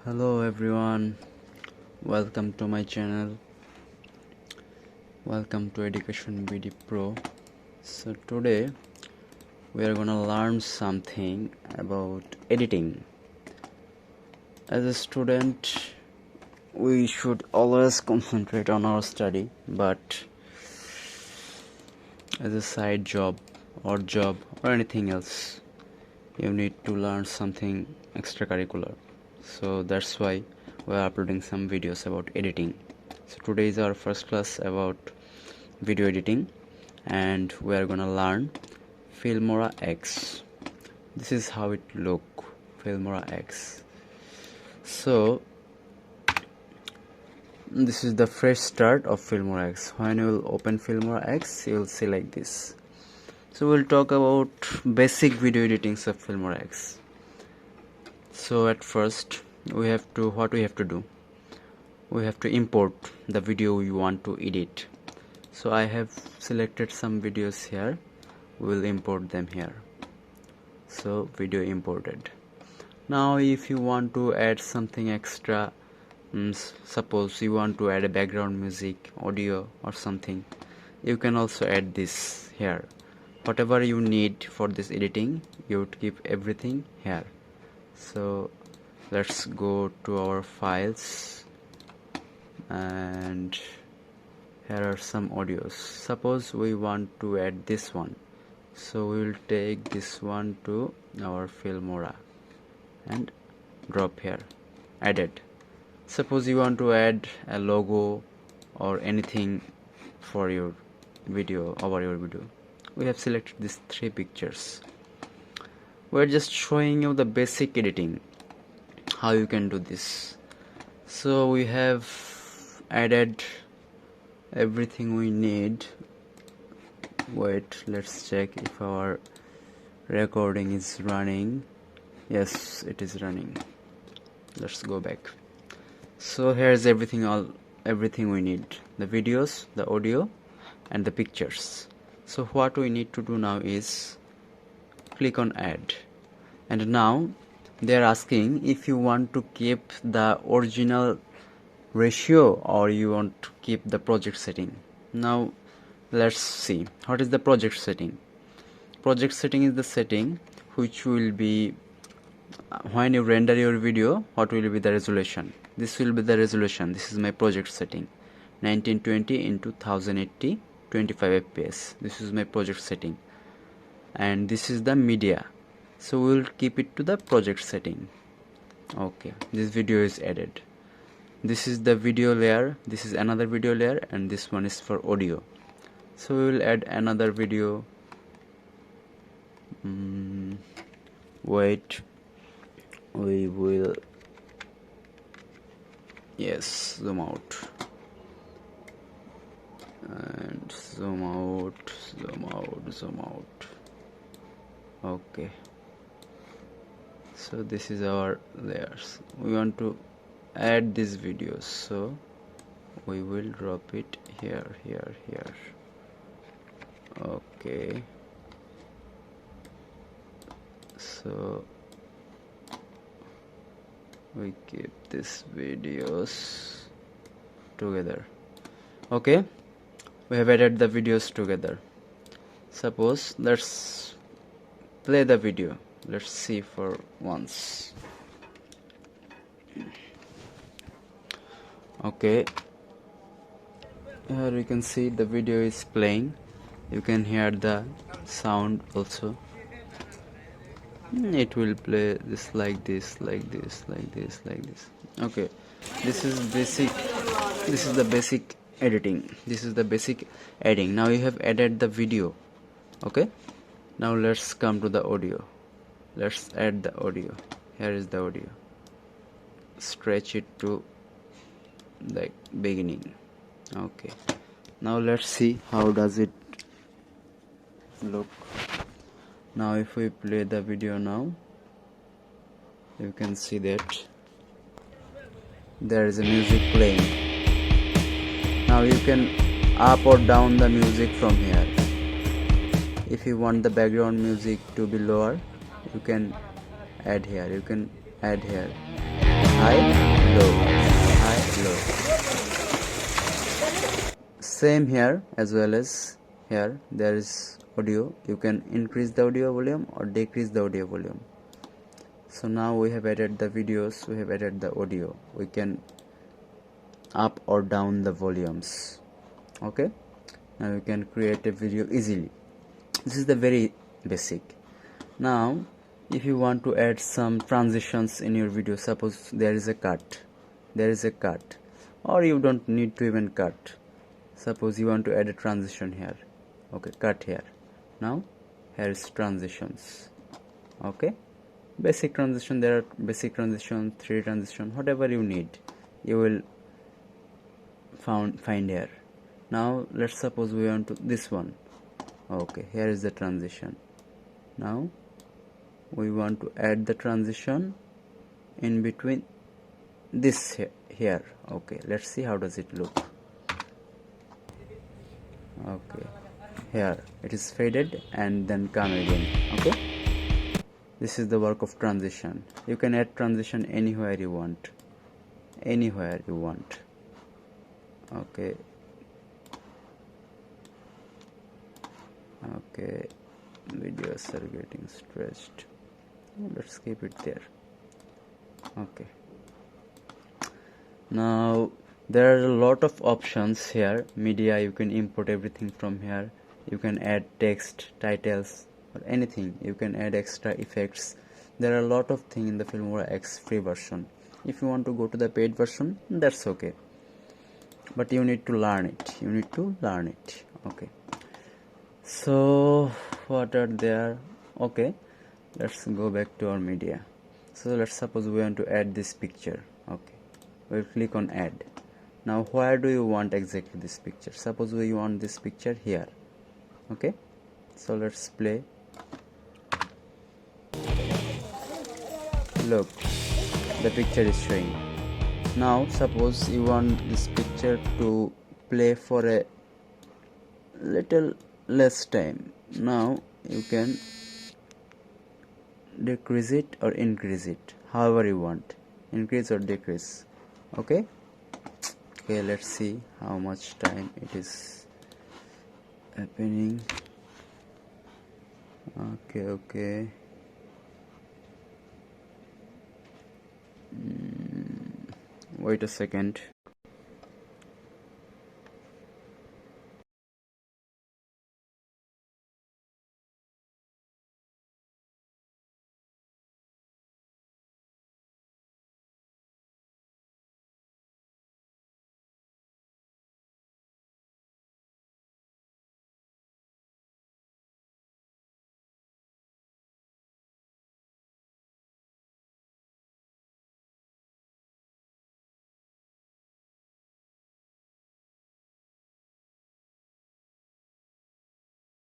Hello everyone, welcome to my channel. Welcome to Education BD Pro. So today we are gonna learn something about editing. As a student, we should always concentrate on our study, but as a side job or anything else, you need to learn something extracurricular. So that's why we are uploading some videos about editing. So today is our first class about video editing, and we are gonna learn Filmora X. This is how it look, Filmora X. So this is the fresh start of Filmora X. When you will open Filmora X, you will see like this. So we'll talk about basic video editings of Filmora X. So at first we have to do, we have to import the video we want to edit. So I have selected some videos here, we'll import them here. So video imported. Now if you want to add something extra, suppose you want to add a background music, audio or something, you can also add this here. Whatever you need for this editing, you would keep everything here. So let's go to our files, and here are some audios. Suppose we want to add this one, so we will take this one to our Filmora and drop here, added. Suppose you want to add a logo or anything for your video, over your video. We have selected these three pictures. We're just showing you the basic editing, how you can do this. So we have added everything we need. Wait, let's check if our recording is running. Yes, it is running. Let's go back. So here's everything we need: the videos, the audio and the pictures. So what we need to do now is click on add, and now they are asking if you want to keep the original ratio or you want to keep the project setting. Now let's see what is the project setting. Project setting is the setting which will be when you render your video, what will be the resolution. This will be the resolution. This is my project setting, 1920 into 1080 25 fps. This is my project setting, and this is the media, so we will keep it to the project setting. Okay, this video is added. This is the video layer, this is another video layer, and this one is for audio. So we will add another video. Wait, we will, yes, zoom out and zoom out. Okay, so this is our layers. We want to add these videos, so we will drop it here. Okay, so we keep these videos together. Okay, we have added the videos together. Suppose let's play the video. Let's see for once. Okay, here you can see the video is playing. You can hear the sound also. It will play this like this. Okay, this is basic. This is the basic editing. This is the basic editing. Now you have added the video. Okay, now let's come to the audio. Let's add the audio. Here is the audio. Stretch it to the beginning. Okay, now let's see how does it look. Now if we play the video now, you can see that there is a music playing. Now you can up or down the music from here. If you want the background music to be lower, you can add here. high, low, high, low. Same here as well as here. There is audio. You can increase the audio volume or decrease the audio volume. So now we have added the videos, we have added the audio. We can up or down the volumes. Okay, now you can create a video easily. This is the very basic. Now if you want to add some transitions in your video, suppose there is a cut, or you don't need to even cut. Suppose you want to add a transition here. Okay, cut here. Now here is transitions. Okay, basic transition. There are basic transition, 3 transition, whatever you need you will find here. Now let's suppose we want to this one. Okay, here is the transition. Now we want to add the transition in between this here. Okay, let's see how does it look. Okay, here it is faded and then come again. Okay, this is the work of transition. You can add transition anywhere you want, okay. Okay, videos are getting stretched. Let's keep it there. Okay, now there are a lot of options here. Media, you can import everything from here. You can add text, titles, or anything. You can add extra effects. There are a lot of things in the Filmora X free version. If you want to go to the paid version, that's okay, but you need to learn it. Okay, so what are there? Okay, let's go back to our media. So let's suppose we want to add this picture. Okay, we'll click on add. Now where do you want exactly this picture? Suppose we want this picture here. Okay, so let's play. Look, the picture is showing. Now suppose you want this picture to play for a little less time. Now you can decrease it or increase it, however you want, increase or decrease. Okay, let's see how much time it is happening. Okay, wait a second.